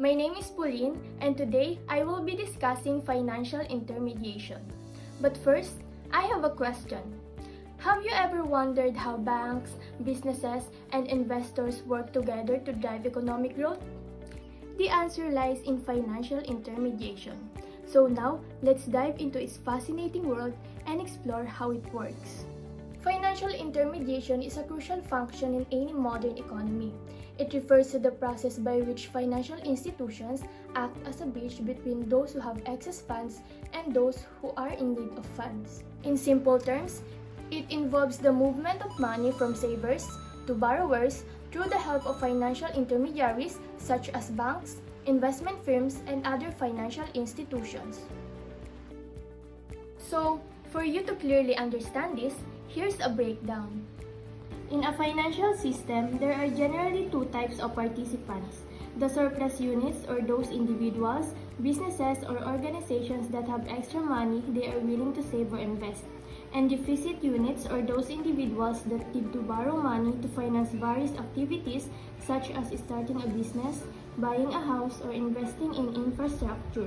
My name is Pauline, and today I will be discussing financial intermediation. But first, I have a question. Have you ever wondered how banks, businesses, and investors work together to drive economic growth? The answer lies in financial intermediation. So now, let's dive into its fascinating world and explore how it works. Financial intermediation is a crucial function in any modern economy. It refers to the process by which financial institutions act as a bridge between those who have excess funds and those who are in need of funds. In simple terms, it involves the movement of money from savers to borrowers through the help of financial intermediaries such as banks, investment firms, and other financial institutions. So, for you to clearly understand this, here's a breakdown. In a financial system, there are generally two types of participants: the surplus units, or those individuals, businesses, or organizations that have extra money they are willing to save or invest, and deficit units, or those individuals that need to borrow money to finance various activities such as starting a business, buying a house, or investing in infrastructure.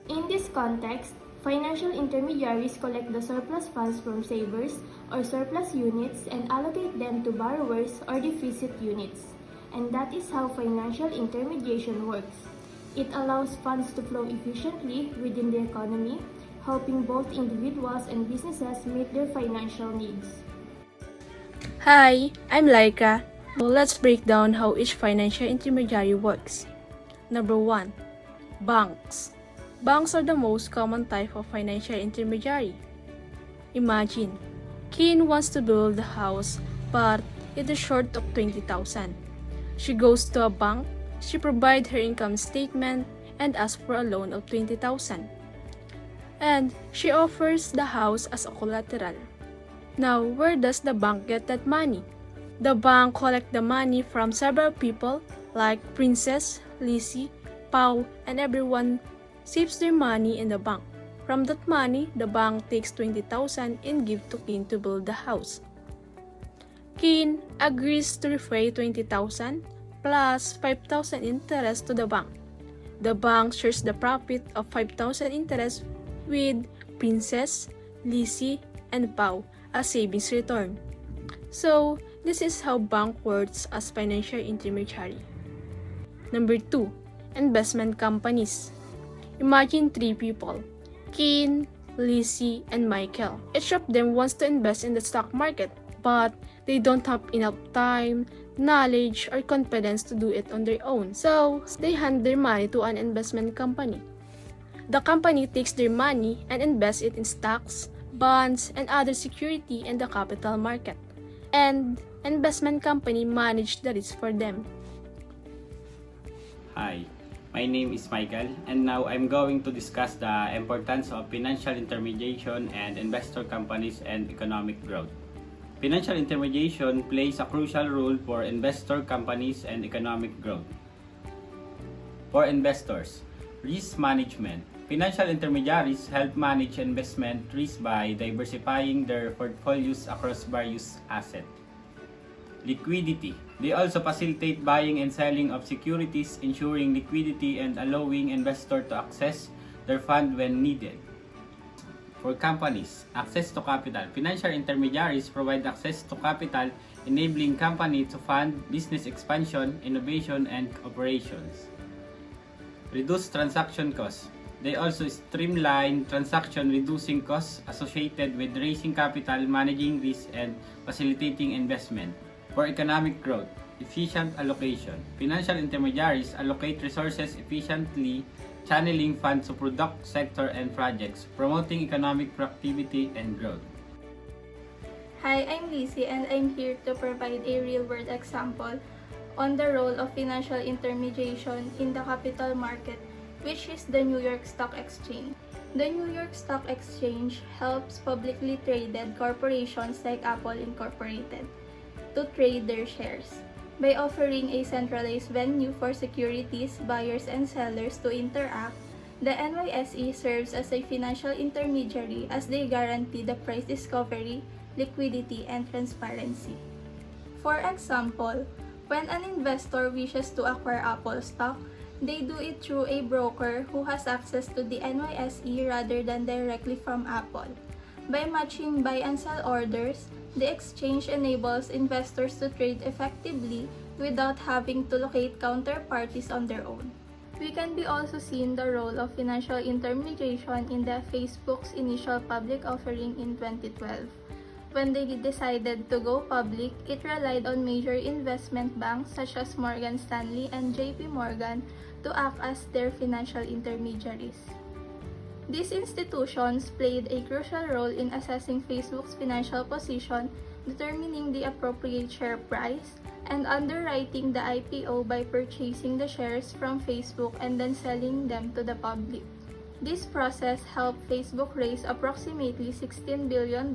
In this context, financial intermediaries collect the surplus funds from savers or surplus units and allocate them to borrowers or deficit units. And that is how financial intermediation works. It allows funds to flow efficiently within the economy, helping both individuals and businesses meet their financial needs. Hi, I'm Lyka. So let's break down how each financial intermediary works. Number 1. Banks. Banks are the most common type of financial intermediary. Imagine, Kim wants to build a house but it is short of 20,000. She goes to a bank, she provides her income statement and asks for a loan of 20,000. And she offers the house as a collateral. Now, where does the bank get that money? The bank collects the money from several people like Princess, LIZZY, Pau, and everyone saves their money in the bank. From that money, the bank takes 20,000 and gives to Kim to build the house. Kim agrees to repay 20,000 plus 5,000 interest to the bank. The bank shares the profit of 5,000 interest with Princess, LIZZY, and Pau as savings return. So, this is how bank works as financial intermediary. Number 2. Investment companies. Imagine 3 people, Kim, LIZZY, and Michael. Each of them wants to invest in the stock market, but they don't have enough time, knowledge, or confidence to do it on their own. So, they hand their money to an investment company. The company takes their money and invests it in stocks, bonds, and other security in the capital market. And investment company manage the risk for them. Hi, my name is Michael, and now I'm going to discuss the importance of financial intermediation and investor companies and economic growth. Financial intermediation plays a crucial role for investor companies and economic growth. For investors, risk management. Financial intermediaries help manage investment risk by diversifying their portfolios across various assets. Liquidity. They also facilitate buying and selling of securities, ensuring liquidity and allowing investors to access their fund when needed. For companies, access to capital. Financial intermediaries provide access to capital, enabling companies to fund business expansion, innovation, and operations. Reduce transaction costs. They also streamline transaction, reducing costs associated with raising capital, managing risk, and facilitating investment. For economic growth, efficient allocation. Financial intermediaries allocate resources efficiently, channeling funds to product, sector, and projects, promoting economic productivity and growth. Hi, I'm LIZZY, and I'm here to provide a real-world example on the role of financial intermediation in the capital market, which is the New York Stock Exchange. The New York Stock Exchange helps publicly traded corporations like Apple Incorporated to trade their shares. By offering a centralized venue for securities buyers and sellers to interact, the NYSE serves as a financial intermediary as they guarantee the price discovery, liquidity, and transparency. For example, when an investor wishes to acquire Apple stock, They do it through a broker who has access to the NYSE rather than directly from Apple. By matching buy and sell orders, the exchange enables investors to trade effectively without having to locate counterparties on their own. We can be also seen the role of financial intermediation in the Facebook's initial public offering in 2012. When they decided to go public, it relied on major investment banks such as Morgan Stanley and JP Morgan to act as their financial intermediaries. These institutions played a crucial role in assessing Facebook's financial position, determining the appropriate share price, and underwriting the IPO by purchasing the shares from Facebook and then selling them to the public. This process helped Facebook raise approximately $16 billion,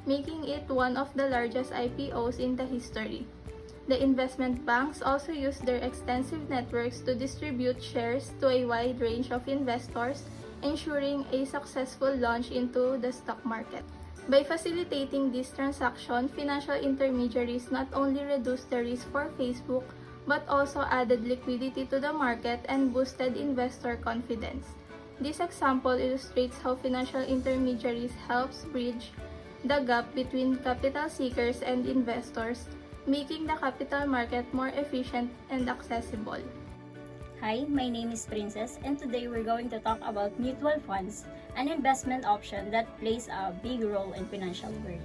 making it one of the largest IPOs in the history. The investment banks also use their extensive networks to distribute shares to a wide range of investors, ensuring a successful launch into the stock market. By facilitating this transaction, financial intermediaries not only reduced the risk for Facebook, but also added liquidity to the market and boosted investor confidence. This example illustrates how financial intermediaries helps bridge the gap between capital seekers and investors, making the capital market more efficient and accessible. Hi, my name is Princess, and today we're going to talk about mutual funds, an investment option that plays a big role in financial world.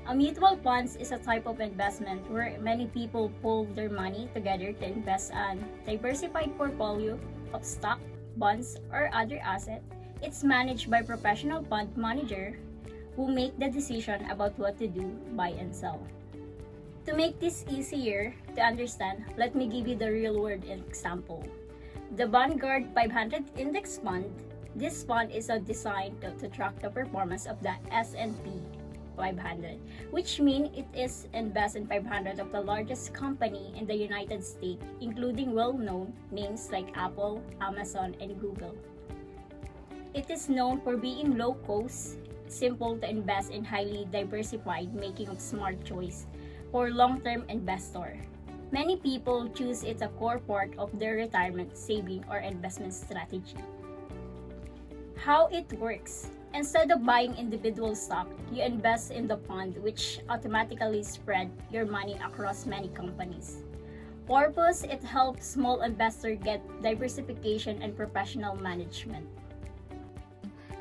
A mutual funds is a type of investment where many people pool their money together to invest in a diversified portfolio of stock, bonds, or other assets. It's managed by professional fund manager who make the decision about what to do, buy and sell. To make this easier to understand, let me give you the real-world example. The Vanguard 500 Index Fund. This fund is designed to track the performance of the S&P 500, which means it is invest in 500 of the largest company in the United States, including well-known names like Apple, Amazon, and Google. It is known for being low-cost, simple to invest in, highly diversified, making a smart choice for long-term investor. Many people choose it a core part of their retirement saving or investment strategy. How it works. Instead of buying individual stock, you invest in the fund, which automatically spread your money across many companies. Purpose, it helps small investors get diversification and professional management.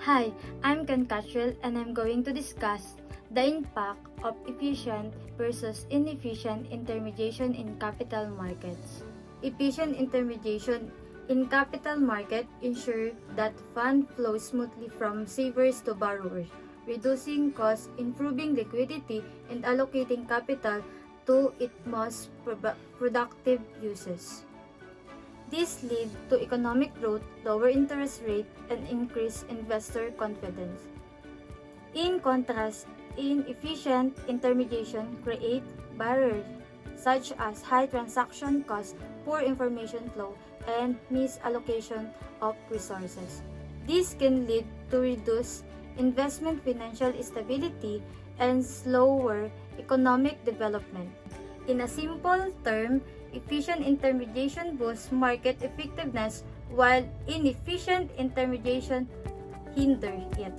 Hi, I'm KATHREL, and I'm going to discuss the impact of efficient versus inefficient intermediation in capital markets. Efficient intermediation in capital market ensure that fund flows smoothly from savers to borrowers, reducing costs, improving liquidity, and allocating capital to its most productive uses. This leads to economic growth, lower interest rate, and increased investor confidence. In contrast, inefficient intermediation creates barriers such as high transaction costs, poor information flow, and misallocation of resources. This can lead to reduced investment financial stability and slower economic development. In a simple term, efficient intermediation boosts market effectiveness while inefficient intermediation hinders it.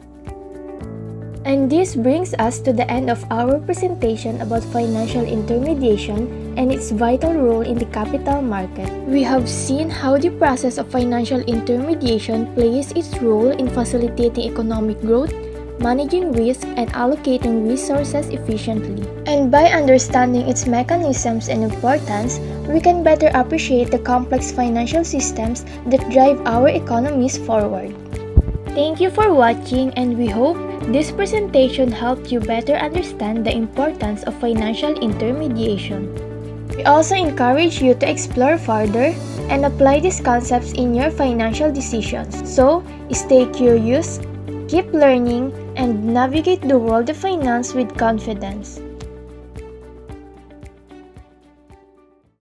And this brings us to the end of our presentation about financial intermediation and its vital role in the capital market. We have seen how the process of financial intermediation plays its role in facilitating economic growth, managing risk, and allocating resources efficiently. And by understanding its mechanisms and importance, we can better appreciate the complex financial systems that drive our economies forward. Thank you for watching, and we hope this presentation helped you better understand the importance of financial intermediation. We also encourage you to explore further and apply these concepts in your financial decisions. So, stay curious, keep learning, and navigate the world of finance with confidence.